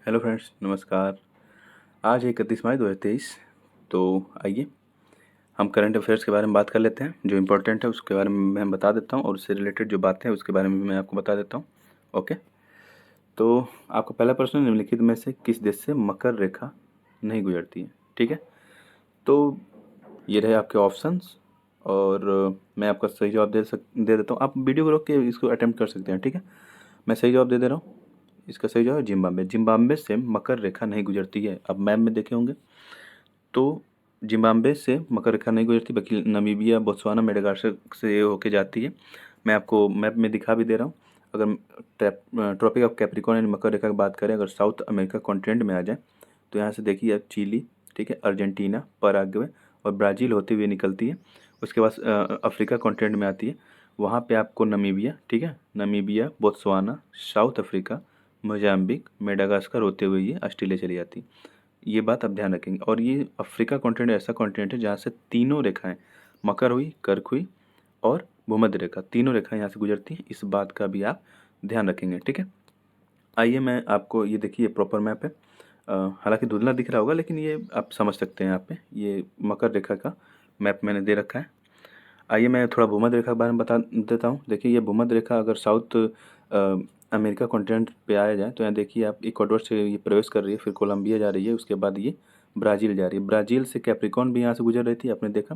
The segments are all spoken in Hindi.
हेलो फ्रेंड्स, नमस्कार। आज 31 मई 2023। तो आइए हम करंट अफेयर्स के बारे में बात कर लेते हैं। जो इम्पोर्टेंट है उसके बारे में मैं बता देता हूँ और उससे रिलेटेड जो बातें हैं उसके बारे में भी मैं आपको बता देता हूँ। ओके, तो आपका पहला प्रश्न, निम्नलिखित में से किस देश से मकर रेखा नहीं गुजरती है? ठीक है, तो ये रहे आपके ऑप्शंस और मैं आपका सही जवाब दे देता हूँ। आप वीडियो को रोक के इसको अटेम्प्ट कर सकते हैं। ठीक है, मैं सही जवाब दे रहा हूँ। इसका सही जवाब है जिम्बाब्वे। जिम्बाब्वे से मकर रेखा नहीं गुजरती है। अब मैप में देखे होंगे तो जिम्बाब्वे से मकर रेखा नहीं गुजरती, बल्कि नमीबिया, बोत्सवाना, मेडागास्कर से होके जाती है। मैं आपको मैप में दिखा भी दे रहा हूँ। अगर ट्रॉपिक ऑफ कैप्रिकॉर्न यानी मकर रेखा की बात करें, अगर साउथ अमेरिका कॉन्टिनेंट में आ जाए तो यहाँ से देखिए आप चिली, ठीक है, अर्जेंटीना, पराग्वे और ब्राज़ील होते हुए निकलती है। उसके बाद अफ्रीका कॉन्टिनेंट में आती है। वहाँ पे आपको नमीबिया, ठीक है, Namibia, Botswana, south Africa, Mozambique, Madagascar होते हुए ये ऑस्ट्रेलिया चली जाती है। ये बात आप ध्यान रखेंगे। और ये अफ्रीका कॉन्टिनेंट ऐसा कॉन्टिनेंट है जहाँ से तीनों रेखाएं, मकर हुई, कर्क हुई और भूमध्य रेखा, तीनों रेखाएं यहाँ से गुजरती हैं। इस बात का भी आप ध्यान रखेंगे। ठीक है, आइए मैं आपको ये देखिए प्रॉपर मैप है। हालांकि धुंधला दिख रहा होगा लेकिन ये आप समझ सकते हैं। यहाँ पे ये मकर रेखा का मैप मैंने दे रखा है। आइए मैं थोड़ा भूमध्य रेखा के बारे में बता देता हूँ। देखिए ये भूमध्य रेखा अगर साउथ अमेरिका कॉन्टिनेंट पे आया जाए तो यहाँ देखिए आप इक्वाडोर से ये प्रवेश कर रही है, फिर कोलंबिया जा रही है, उसके बाद ये ब्राज़ील जा रही है। ब्राज़ील से कैप्रिकॉर्न भी यहाँ से गुजर रही थी, आपने देखा।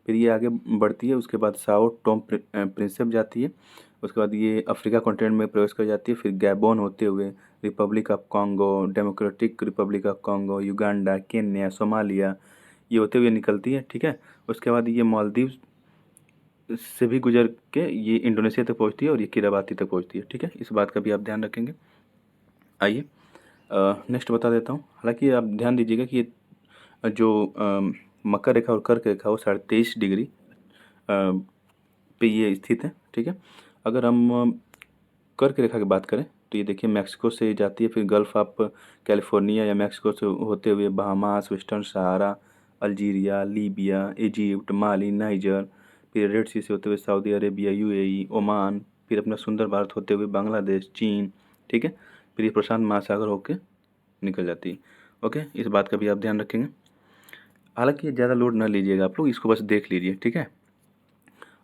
फिर ये आगे बढ़ती है, उसके बाद साओ टोम प्रिंसेप जाती है, उसके बाद ये अफ्रीका कॉन्टिनेंट में प्रवेश कर जाती है, फिर गैबोन होते हुए Republic of Congo, democratic Republic of Congo, Uganda, Kenya, Somalia, ये होते हुए निकलती है। ठीक है, उसके बाद ये मालदीव से भी गुजर के ये इंडोनेशिया तक पहुंचती है और ये किराबाती तक पहुंचती है। ठीक है, इस बात का भी आप ध्यान रखेंगे। आइए नेक्स्ट बता देता हूँ। हालांकि आप ध्यान दीजिएगा कि ये जो मकर रेखा और कर्क रेखा वो 23.5 डिग्री पे ये स्थित है। ठीक है, अगर हम कर्क रेखा की बात करें तो ये देखिए मैक्सिको से जाती है, फिर गल्फ ऑफ कैलिफोर्निया या मैक्सिको से होते हुए बहामास, वेस्टर्न सहारा, अल्जीरिया, लीबिया, इजिप्ट, माली, नाइजर, फिर रेड सी से होते हुए सऊदी अरेबिया, यूएई, ओमान, फिर अपना सुंदर भारत होते हुए बांग्लादेश, चीन। ठीक है, फिर ये प्रशांत महासागर होके निकल जाती है। ओके, इस बात का भी आप ध्यान रखेंगे। हालांकि ये ज़्यादा लोड ना लीजिएगा आप लोग, इसको बस देख लीजिए। ठीक है,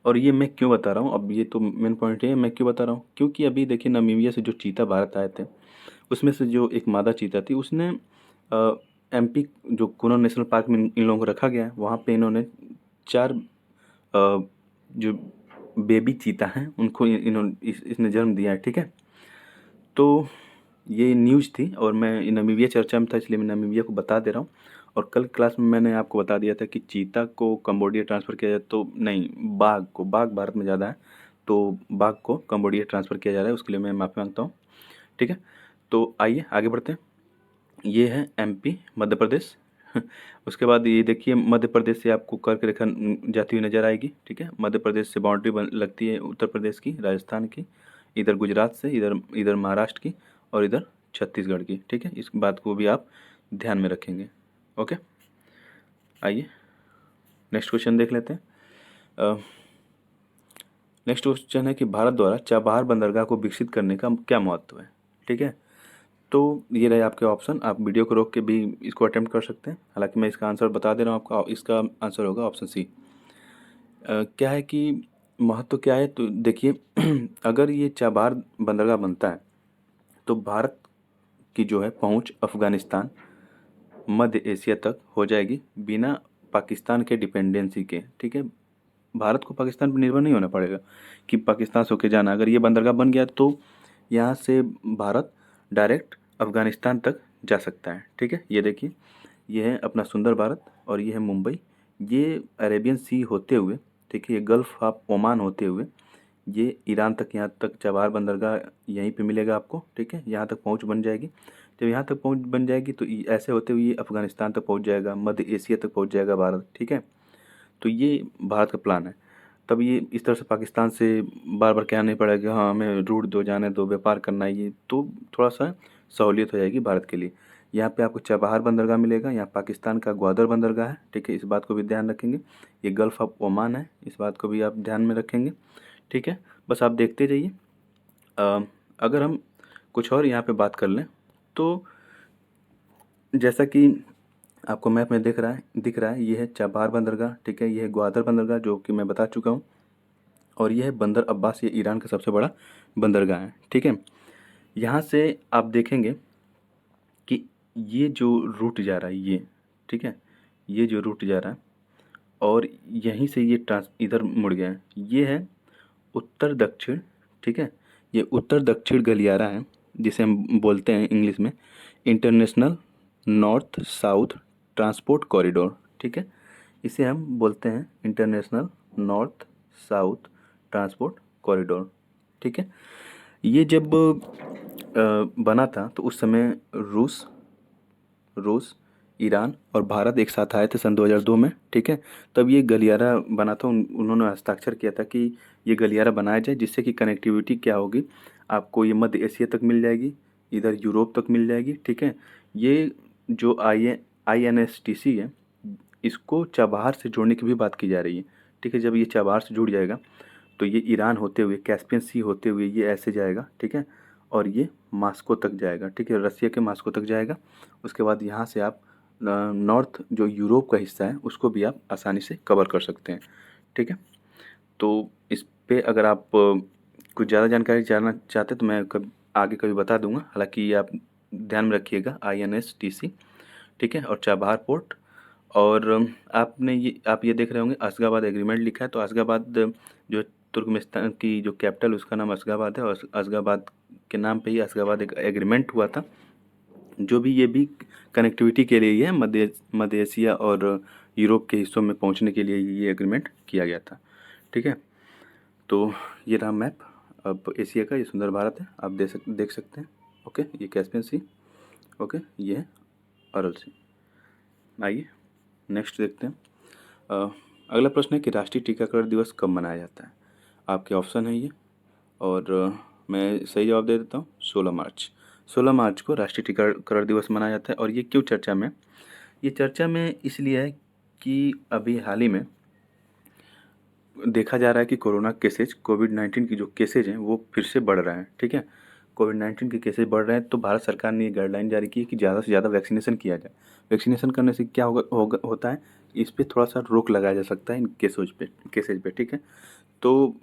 और ये मैं क्यों बता रहा हूँ, अब ये तो मेन पॉइंट है मैं क्यों बता रहा हूँ, क्योंकि अभी देखिए नामीबिया से जो चीता भारत आए थे उसमें से जो एक मादा चीता थी उसने एमपी जो कुनो नेशनल पार्क में इन लोगों को रखा गया है, वहाँ पे इन्होंने 4 जो बेबी चीता हैं उनको इन्होंने इसने जन्म दिया है। ठीक है, तो ये न्यूज़ थी और मैं नामीबिया चर्चा में था इसलिए मैं नामीबिया को बता दे रहा हूँ। और कल क्लास में मैंने आपको बता दिया था कि चीता को कंबोडिया ट्रांसफ़र किया जाए, तो नहीं, बाघ भारत में ज़्यादा है, तो बाघ को कंबोडिया ट्रांसफ़र किया जा रहा है, उसके लिए मैं माफ़ी मांगता हूँ। ठीक है, तो आइए आगे बढ़ते हैं। ये है एमपी, मध्य प्रदेश। उसके बाद ये देखिए मध्य प्रदेश से आपको कर्क रेखा जाती हुई नजर आएगी। ठीक है, मध्य प्रदेश से बाउंड्री लगती है उत्तर प्रदेश की, राजस्थान की, इधर गुजरात से, इधर इधर महाराष्ट्र की और इधर छत्तीसगढ़ की। ठीक है, इस बात को भी आप ध्यान में रखेंगे। ओके, आइए नेक्स्ट क्वेश्चन देख लेते हैं। नेक्स्ट क्वेश्चन है कि भारत द्वारा चाबहार बंदरगाह को विकसित करने का क्या महत्व है? ठीक है, तो ये रहे आपके ऑप्शन। आप वीडियो को रोक के भी इसको अटेम्प्ट कर सकते हैं। हालांकि मैं इसका आंसर बता दे रहा हूँ आपका, इसका आंसर होगा ऑप्शन सी। क्या है कि महत्व क्या है, तो देखिए अगर ये चाबहार बंदरगाह बनता है तो भारत की जो है पहुंच अफगानिस्तान, मध्य एशिया तक हो जाएगी बिना पाकिस्तान के डिपेंडेंसी के। ठीक है, भारत को पाकिस्तान पर निर्भर नहीं होना पड़ेगा कि पाकिस्तान से होके जाना। अगर ये बंदरगाह बन गया तो यहाँ से भारत डायरेक्ट अफगानिस्तान तक जा सकता है। ठीक है, ये देखिए ये है अपना सुंदर भारत और ये है मुंबई, ये अरेबियन सी होते हुए, ठीक है, ये गल्फ ऑफ ओमान होते हुए ये ईरान तक, यहाँ तक चाबहार बंदरगाह यहीं पे मिलेगा आपको। ठीक है, यहाँ तक पहुँच बन जाएगी। जब यहाँ तक पहुँच बन जाएगी तो ऐसे होते हुए ये अफगानिस्तान तक पहुँच जाएगा, मध्य एशिया तक पहुँच जाएगा भारत। ठीक है, तो ये भारत का प्लान है। तब ये इस तरह से पाकिस्तान से बार बार कहना नहीं पड़ेगा कि हाँ हमें रूट दो, जाने दो, व्यापार करना है, ये तो थोड़ा सा सहूलियत हो जाएगी भारत के लिए। यहाँ पे आपको चाबहार बंदरगाह मिलेगा, यहाँ पाकिस्तान का ग्वादर बंदरगाह है। ठीक है, इस बात को भी ध्यान रखेंगे। ये गल्फ ऑफ ओमान है, इस बात को भी आप ध्यान में रखेंगे। ठीक है, बस आप देखते जाइए। अगर हम कुछ और यहाँ पे बात कर लें तो जैसा कि आपको मैप में दिख रहा है ये है चाबहार बंदरगाह, ठीक है, ये है ग्वादर बंदरगाह जो कि मैं बता चुका हूँ, और ये है बंदर अब्बास, ये ईरान का सबसे बड़ा बंदरगाह है, ठीक है। यहाँ से आप देखेंगे कि ये जो रूट जा रहा है ये, ठीक है, ये जो रूट जा रहा है और यहीं से ये ट्रांस इधर मुड़ गया है, ये है उत्तर दक्षिण, ठीक है, ये उत्तर दक्षिण गलियारा है जिसे हम बोलते हैं इंग्लिश में international north south transport corridor, ठीक है, इसे हम बोलते हैं international north south transport corridor, ठीक है। ये जब बना था तो उस समय रूस, ईरान और भारत एक साथ आए थे सन 2002 में, ठीक है। तब ये गलियारा बना था, उन्होंने हस्ताक्षर किया था कि ये गलियारा बनाया जाए जिससे कि कनेक्टिविटी क्या होगी, आपको ये मध्य एशिया तक मिल जाएगी, इधर यूरोप तक मिल जाएगी, ठीक है। ये जो INSTC है इसको चाबहार से जोड़ने की भी बात की जा रही है, ठीक है। जब ये चाबहार से जुड़ जाएगा तो ये ईरान होते हुए कैस्पियन सी होते हुए ये ऐसे जाएगा, ठीक है, और ये मास्को तक जाएगा, ठीक है, रसिया के मास्को तक जाएगा। उसके बाद यहाँ से आप नॉर्थ जो यूरोप का हिस्सा है उसको भी आप आसानी से कवर कर सकते हैं, ठीक है। तो इस पे अगर आप कुछ ज़्यादा जानकारी जानना चाहते हैं तो मैं आगे कभी बता दूंगा, हालांकि ये आप ध्यान में रखिएगा INSTC, ठीक है, और चाबहार पोर्ट। और आप ये देख रहे होंगे अशगाबाद एग्रीमेंट लिखा है, तो अशगाबाद जो तुर्कमेनिस्तान की जो कैपिटल उसका नाम अशगाबाद है, और अशगाबाद के नाम पे ही अशगाबाद एक एग्रीमेंट हुआ था, जो भी ये भी कनेक्टिविटी के लिए ही है, मध्य एशिया और यूरोप के हिस्सों में पहुंचने के लिए ये एग्रीमेंट किया गया था, ठीक है। तो ये रहा मैप अब एशिया का, ये सुंदर भारत है, आप देख सकते हैं, ओके। ये कैस्पियन सी, ओके, ये है अरल सी। आइए नेक्स्ट देखते हैं। अगला प्रश्न है कि राष्ट्रीय टीकाकरण दिवस कब मनाया जाता है। आपके ऑप्शन है ये, और मैं सही जवाब दे देता हूँ, 16 मार्च। 16 मार्च को राष्ट्रीय टीकाकरण दिवस मनाया जाता है। और ये क्यों चर्चा में, ये चर्चा में इसलिए है कि अभी हाल ही में देखा जा रहा है कि कोरोना केसेज, कोविड-19 की जो केसेज हैं वो फिर से बढ़ रहे हैं, ठीक है। कोविड-19 के केसेज बढ़ रहे हैं तो भारत सरकार ने ये गाइडलाइन जारी की है कि ज़्यादा से ज़्यादा वैक्सीनेशन किया जाए। वैक्सीनेशन करने से क्या होता है, इस पे थोड़ा सा रोक लगाया जा सकता है इन केसेज पे, ठीक है। तो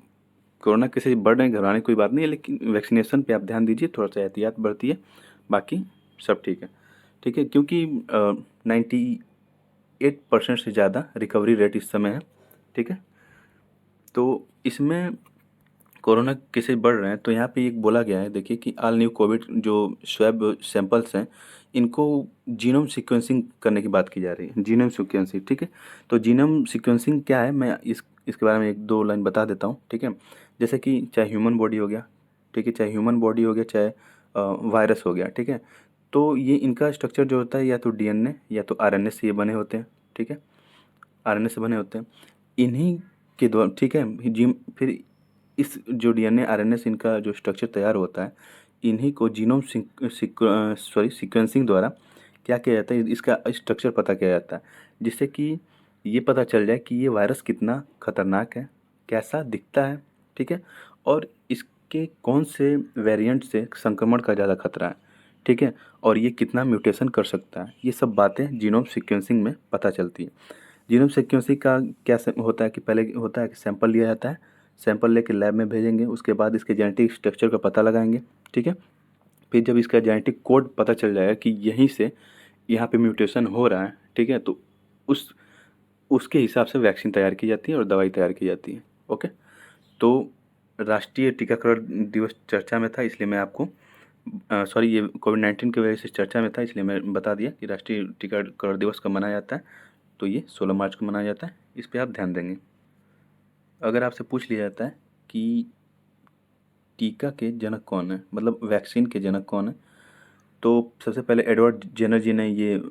कोरोना केसेज बढ़ रहे हैं, घबराने की कोई बात नहीं है, लेकिन वैक्सीनेशन पे आप ध्यान दीजिए, थोड़ा सा एहतियात बरतिए, बाकी सब ठीक है, ठीक है। क्योंकि 98% से ज़्यादा रिकवरी रेट इस समय है, ठीक है। तो इसमें कोरोना केसेज बढ़ रहे हैं तो यहाँ पे एक बोला गया है, देखिए कि ऑल न्यू कोविड जो स्वैब सैंपल्स हैं इनको जीनोम सीक्वेंसिंग करने की बात की जा रही है, जीनोम सीक्वेंसिंग, ठीक है। तो जीनोम सीक्वेंसिंग क्या है, मैं इसके बारे में एक दो लाइन बता देता हूँ, ठीक है। जैसे कि चाहे ह्यूमन बॉडी हो गया, ठीक है, चाहे ह्यूमन बॉडी हो गया, चाहे वायरस हो गया, ठीक है। तो ये इनका स्ट्रक्चर जो होता है या तो DNA या तो RNA से ये बने होते हैं, ठीक है, RNA से बने होते हैं, इन्हीं के द्वारा, ठीक है। जिम फिर इस जो DNA RNA से इनका जो स्ट्रक्चर तैयार होता है, इन्हीं को जीनोम सीक्वेंसिंग द्वारा क्या किया जाता है, इसका स्ट्रक्चर पता किया जाता है, जिससे कि ये पता चल जाए कि ये वायरस कितना खतरनाक है, कैसा दिखता है, ठीक है, और इसके कौन से वेरिएंट से संक्रमण का ज़्यादा खतरा है, ठीक है, और ये कितना म्यूटेशन कर सकता है, ये सब बातें जीनोम सीक्वेंसिंग में पता चलती है। जीनोम सीक्वेंसिंग का क्या होता है कि पहले होता है कि सैंपल लिया जाता है, सैंपल लेके लैब में भेजेंगे, उसके बाद इसके जेनेटिक स्ट्रक्चर का पता लगाएंगे, ठीक है। फिर जब इसका जेनेटिक कोड पता चल जाएगा कि यहीं से यहाँ पे म्यूटेशन हो रहा है, ठीक है, तो उस उसके हिसाब से वैक्सीन तैयार की जाती है और दवाई तैयार की जाती है, ओके। तो राष्ट्रीय टीकाकरण दिवस चर्चा में था, इसलिए मैं आपको सॉरी, ये कोविड-19 की वजह से चर्चा में था, इसलिए मैं बता दिया कि राष्ट्रीय टीकाकरण दिवस कब मनाया जाता है। तो ये 16 मार्च को मनाया जाता है, इस पे आप ध्यान देंगे। अगर आपसे पूछ लिया जाता है कि टीका के जनक कौन है, मतलब वैक्सीन के जनक कौन है, तो सबसे पहले एडवर्ड जेनर जी ने ये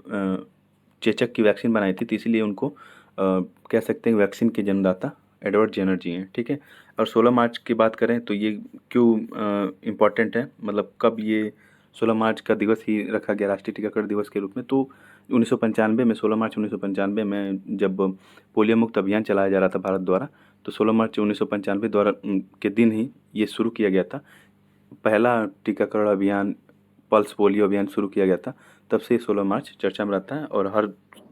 चेचक की वैक्सीन बनाई थी, तो इसीलिए उनको कह सकते हैं वैक्सीन के जन्मदाता एडवर्ड जेनर जी हैं, ठीक है। और 16 मार्च की बात करें तो ये क्यों इम्पोर्टेंट है, मतलब कब ये 16 मार्च का दिवस ही रखा गया राष्ट्रीय टीकाकरण दिवस के रूप में, तो 1995 में, 16 मार्च 1995 में जब पोलियो मुक्त अभियान चलाया जा रहा था भारत द्वारा, तो 16 मार्च 1995 द्वारा के दिन ही ये शुरू किया गया था, पहला टीकाकरण अभियान पल्स पोलियो अभियान शुरू किया गया था, तब से 16 मार्च चर्चा में रहता है और हर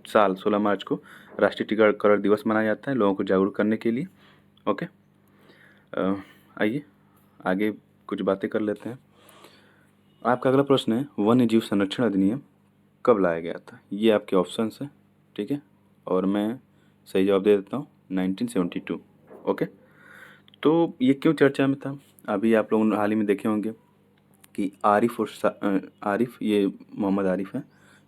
साल 16 मार्च को राष्ट्रीय टीकाकरण दिवस मनाया जाता है लोगों को जागरूक करने के लिए। ओके, आइए आगे कुछ बातें कर लेते हैं। आपका अगला प्रश्न है, वन्य जीव संरक्षण अधिनियम कब लाया गया था? ये आपके ऑप्शंस हैं, ठीक है, और मैं सही जवाब दे देता हूँ 1972। ओके, तो ये क्यों चर्चा में था? अभी आप लोग हाल ही में देखे होंगे कि आरिफ और आरिफ, ये मोहम्मद आरिफ हैं,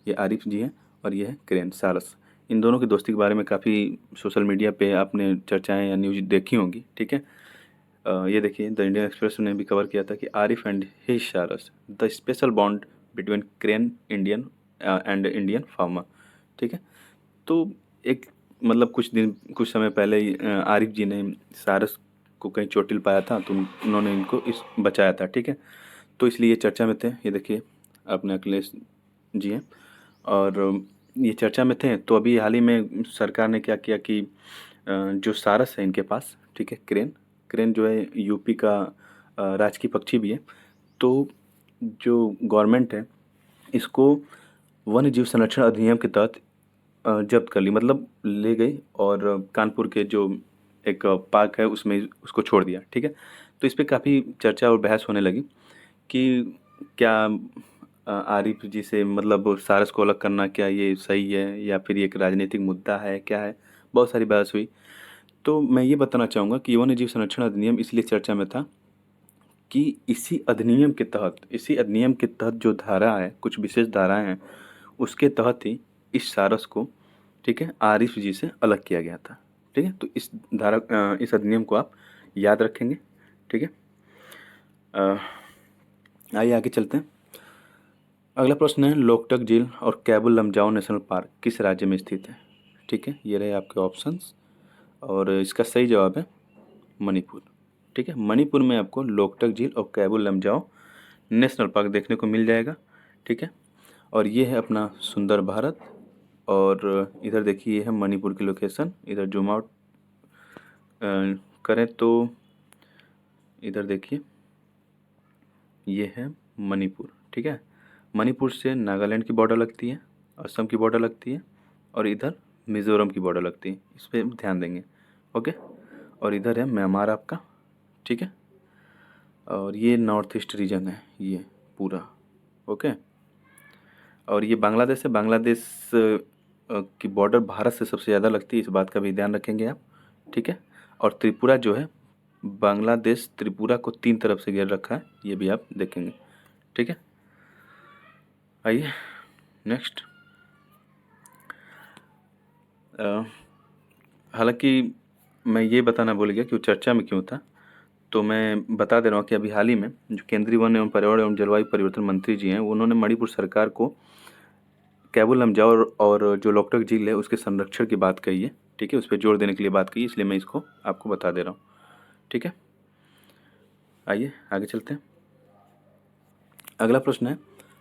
ये आरिफ जी हैं, और ये है करेन सारस। इन दोनों की दोस्ती के बारे में काफ़ी सोशल मीडिया पे आपने चर्चाएं या न्यूज देखी होंगी, ठीक है। ये देखिए, द इंडियन एक्सप्रेस ने भी कवर किया था कि आरिफ एंड हिज सारस, the special bond between crane Indian and Indian farmer, ठीक है। तो एक मतलब कुछ समय पहले ही आरिफ जी ने सारस को कहीं चोटिल पाया था, तो उन्होंने इनको इस बचाया था, ठीक है। तो इसलिए ये चर्चा में थे। ये देखिए, अपने अखिलेश जी हैं और ये चर्चा में थे। तो अभी हाल ही में सरकार ने क्या किया कि जो सारस है इनके पास, ठीक है, क्रेन क्रेन जो है यूपी का राजकीय पक्षी भी है। तो जो गवर्नमेंट है इसको वन्य जीव संरक्षण अधिनियम के तहत जब्त कर ली, मतलब ले गई और कानपुर के जो एक पार्क है उसमें उसको छोड़ दिया, ठीक है। तो इस पे काफ़ी चर्चा और बहस होने लगी कि क्या आरिफ जी से मतलब सारस को अलग करना, क्या ये सही है या फिर ये एक राजनीतिक मुद्दा है, क्या है? बहुत सारी बहस हुई। तो मैं ये बताना चाहूँगा कि वन्य जीव संरक्षण अधिनियम इसलिए चर्चा में था कि इसी अधिनियम के तहत जो धारा है, कुछ विशेष धाराएं हैं, उसके तहत ही इस सारस को, ठीक है, आरिफ जी से अलग किया गया था, ठीक है। तो इस अधिनियम को आप याद रखेंगे, ठीक है। आइए आगे चलते हैं। अगला प्रश्न है, लोकटक झील और कैबुल लमजाओ नेशनल पार्क किस राज्य में स्थित है? ठीक है, ये रहे आपके ऑप्शंस और इसका सही जवाब है मणिपुर, ठीक है। मणिपुर में आपको लोकटक झील और कैबुल लमजाओ नेशनल पार्क देखने को मिल जाएगा, ठीक है। और ये है अपना सुंदर भारत, और इधर देखिए ये है मणिपुर की लोकेशन। इधर जूम आउट करें तो इधर देखिए ये है मणिपुर, ठीक है। मणिपुर से नागालैंड की बॉर्डर लगती है, असम की बॉर्डर लगती है और इधर मिज़ोरम की बॉर्डर लगती है, इस पर ध्यान देंगे, ओके। और इधर है म्यांमार आपका, ठीक है। और ये नॉर्थ ईस्ट रीजन है ये पूरा, ओके। और ये बांग्लादेश है, बांग्लादेश की बॉर्डर भारत से सबसे ज़्यादा लगती है, इस बात का भी ध्यान रखेंगे आप, ठीक है। और त्रिपुरा जो है, बांग्लादेश त्रिपुरा को 3 तरफ से घेर रखा है, ये भी आप देखेंगे, ठीक है। आइए नेक्स्ट। हालांकि मैं ये बताना भूल गया कि वो चर्चा में क्यों था, तो मैं बता दे रहा हूँ कि अभी हाल ही में जो केंद्रीय वन एवं पर्यावरण एवं जलवायु परिवर्तन मंत्री जी हैं, उन्होंने मणिपुर सरकार को कैबुल लमजाओ और जो लोकटक झील है उसके संरक्षण की बात कही है, ठीक है, उस पर जोर देने के लिए बात कही, इसलिए मैं इसको आपको बता दे रहा हूँ, ठीक है। आइए आगे चलते हैं। अगला प्रश्न है,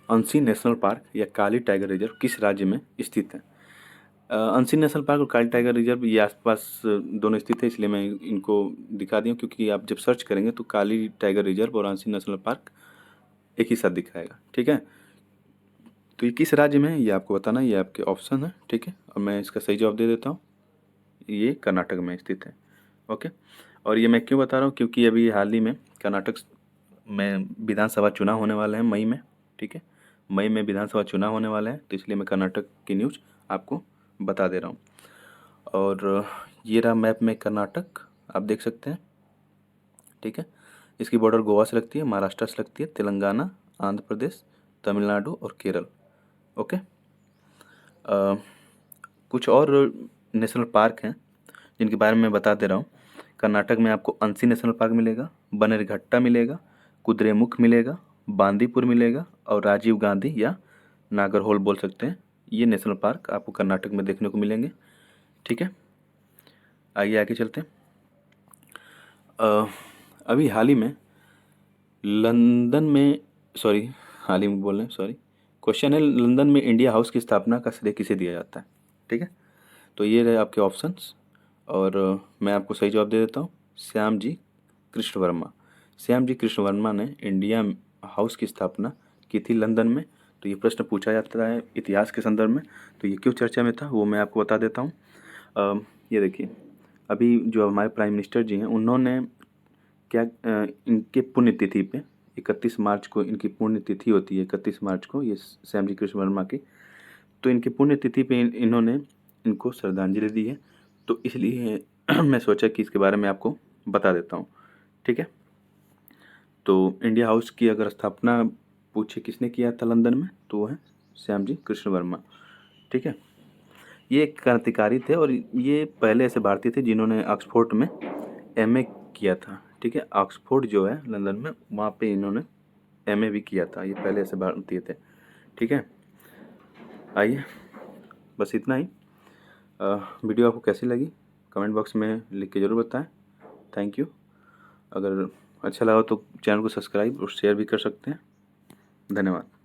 अंसी नेशनल पार्क या काली टाइगर रिजर्व किस राज्य में स्थित है? अंसी नेशनल पार्क और काली टाइगर रिजर्व ये आसपास दोनों स्थित है, इसलिए मैं इनको दिखा दिया, क्योंकि आप जब सर्च करेंगे तो काली टाइगर रिजर्व और अंसी नेशनल पार्क एक ही साथ दिखाएगा, ठीक है। तो ये किस राज्य में है ये आपको बताना, ये आपके ऑप्शन है, ठीक है। और मैं इसका सही जवाब दे देता हूँ, ये कर्नाटक में स्थित है, ओके। और ये मैं क्यों बता रहा हूँ, क्योंकि अभी हाल ही में कर्नाटक में विधानसभा चुनाव होने वाले हैं मई में, ठीक है। मई में विधानसभा चुनाव होने वाले हैं, तो इसलिए मैं कर्नाटक की न्यूज़ आपको बता दे रहा हूँ। और ये रहा मैप में कर्नाटक, आप देख सकते हैं, ठीक है। इसकी बॉर्डर गोवा से लगती है, महाराष्ट्र से लगती है, तेलंगाना, आंध्र प्रदेश, तमिलनाडु और केरल, ओके। कुछ और नेशनल पार्क हैं जिनके बारे में मैं बता दे रहा हूँ। कर्नाटक में आपको अंसी नेशनल पार्क मिलेगा, बनेरघट्टा मिलेगा, कुद्रेमुख मिलेगा, बांदीपुर मिलेगा और राजीव गांधी या नागरहोल बोल सकते हैं, ये नेशनल पार्क आपको कर्नाटक में देखने को मिलेंगे, ठीक है। आइए आगे चलते हैं। अभी हाल ही में लंदन में, सॉरी हाल ही में बोल रहे हैं, सॉरी, क्वेश्चन है, लंदन में इंडिया हाउस की स्थापना का श्रेय किसे दिया जाता है? ठीक है, तो ये रहे आपके ऑप्शंस और मैं आपको सही जवाब दे देता हूँ, श्याम जी कृष्ण वर्मा। श्याम जी कृष्ण वर्मा ने इंडिया हाउस की स्थापना की थी लंदन में। तो ये प्रश्न पूछा जाता है इतिहास के संदर्भ में, तो ये क्यों चर्चा में था वो मैं आपको बता देता हूँ। ये देखिए, अभी जो हमारे प्राइम मिनिस्टर जी हैं उन्होंने क्या इनके पुण्यतिथि पे 31 मार्च को इनकी पुण्यतिथि होती है, 31 मार्च को, ये श्यामजी कृष्ण वर्मा की। तो इनकी पुण्यतिथि पे इन्होंने इनको श्रद्धांजलि दी है, तो इसलिए मैं सोचा कि इसके बारे में आपको बता देता हूँ। ठीक है, तो इंडिया हाउस की अगर स्थापना पूछे किसने किया था लंदन में, तो वो है श्यामजी कृष्ण वर्मा। ठीक है, ये एक क्रांतिकारी थे और ये पहले ऐसे भारतीय थे जिन्होंने ऑक्सफोर्ड में एमए किया था। ठीक है, ऑक्सफोर्ड जो है लंदन में, वहाँ पे इन्होंने एमए भी किया था। ये पहले ऐसे भारतीय थे। ठीक है, आइए, बस इतना ही। वीडियो आपको कैसी लगी कमेंट बॉक्स में लिख के ज़रूर बताएं। Thank you. अगर अच्छा लगा तो चैनल को सब्सक्राइब और शेयर भी कर सकते हैं। धन्यवाद।